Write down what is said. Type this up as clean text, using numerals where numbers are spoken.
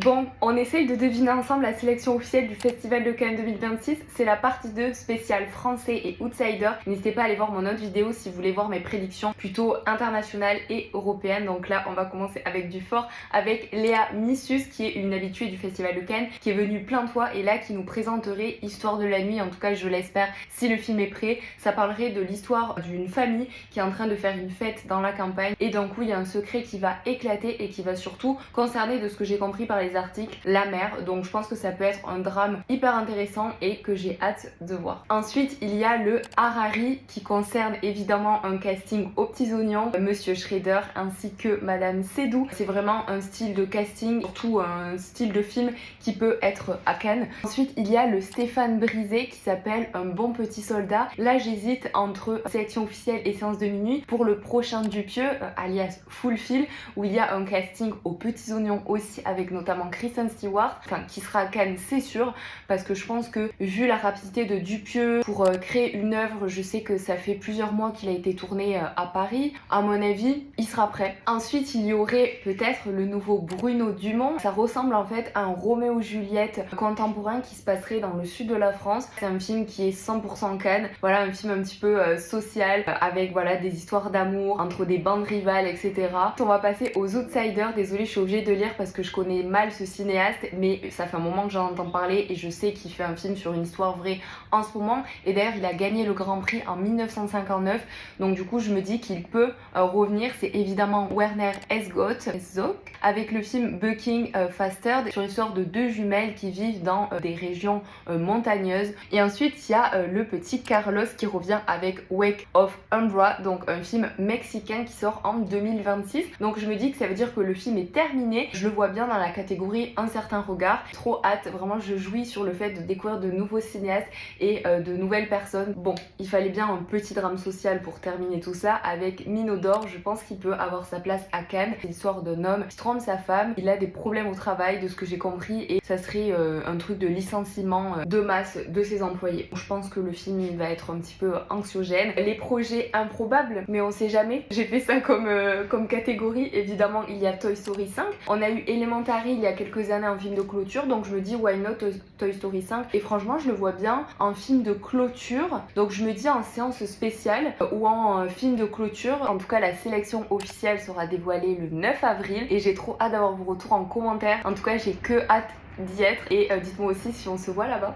Bon, on essaye de deviner ensemble la sélection officielle du Festival de Cannes 2026. C'est la partie 2 spéciale français et outsider. N'hésitez pas à aller voir mon autre vidéo si vous voulez voir mes prédictions plutôt internationales et européennes. Donc là, on va commencer avec du fort, avec Léa Missus, qui est une habituée du Festival de Cannes, qui est venue plein de fois et là qui nous présenterait Histoire de la nuit, en tout cas je l'espère, si le film est prêt. Ça parlerait de l'histoire d'une famille qui est en train de faire une fête dans la campagne et d'un coup il y a un secret qui va éclater et qui va surtout concerner, de ce que j'ai compris par les articles, la mère. Donc je pense que ça peut être un drame hyper intéressant et que j'ai hâte de voir. Ensuite il y a le Harari qui concerne évidemment un casting aux petits oignons, Monsieur Schrader ainsi que Madame Seydoux. C'est vraiment un style de casting, surtout un style de film qui peut être à Cannes. Ensuite il y a le Stéphane Brisé qui s'appelle Un bon petit soldat. Là j'hésite entre sélection officielle et séance de minuit pour le prochain Dupieux, alias Full Feel, où il y a un casting aux petits oignons aussi, avec notamment Kristen Stewart, enfin qui sera à Cannes c'est sûr, parce que je pense que vu la rapidité de Dupieux pour créer une œuvre, je sais que ça fait plusieurs mois qu'il a été tourné à Paris, à mon avis il sera prêt. Ensuite il y aurait peut-être le nouveau Bruno Dumont. Ça ressemble en fait à un Roméo Juliette contemporain qui se passerait dans le sud de la France. C'est un film qui est 100% Cannes, voilà, un film un petit peu social, avec voilà des histoires d'amour entre des bandes rivales, etc. On va passer aux outsiders. Désolée, je suis obligée de lire parce que je connais mal ce cinéaste, mais ça fait un moment que j'en entends parler et je sais qu'il fait un film sur une histoire vraie en ce moment. Et d'ailleurs il a gagné le Grand Prix en 1959, donc du coup je me dis qu'il peut revenir. C'est évidemment Werner Herzog avec le film Bucking Faster, sur l'histoire de deux jumelles qui vivent dans des régions montagneuses. Et ensuite il y a le petit Carlos qui revient avec Wake of Umbra, donc un film mexicain qui sort en 2026. Donc je me dis que ça veut dire que le film est terminé. Je le vois bien dans la catégorie Un certain regard. Trop hâte, vraiment je jouis sur le fait de découvrir de nouveaux cinéastes et de nouvelles personnes. Bon, il fallait bien un petit drame social pour terminer tout ça avec Minot d'Or. Je pense qu'il peut avoir sa place à Cannes. C'est l'histoire d'un homme qui trompe sa femme, il a des problèmes au travail de ce que j'ai compris et ça serait un truc de licenciement de masse de ses employés. Je pense que le film il va être un petit peu anxiogène. Les projets improbables, mais on sait jamais. J'ai fait ça comme catégorie. Évidemment il y a Toy Story 5. On a eu Elementary il y a quelques années en film de clôture, donc je me dis why not Toy Story 5, et franchement je le vois bien en film de clôture, donc je me dis en séance spéciale ou en film de clôture. En tout cas la sélection officielle sera dévoilée le 9 avril et j'ai trop hâte d'avoir vos retours en commentaire. En tout cas j'ai que hâte d'y être et dites-moi aussi si on se voit là-bas.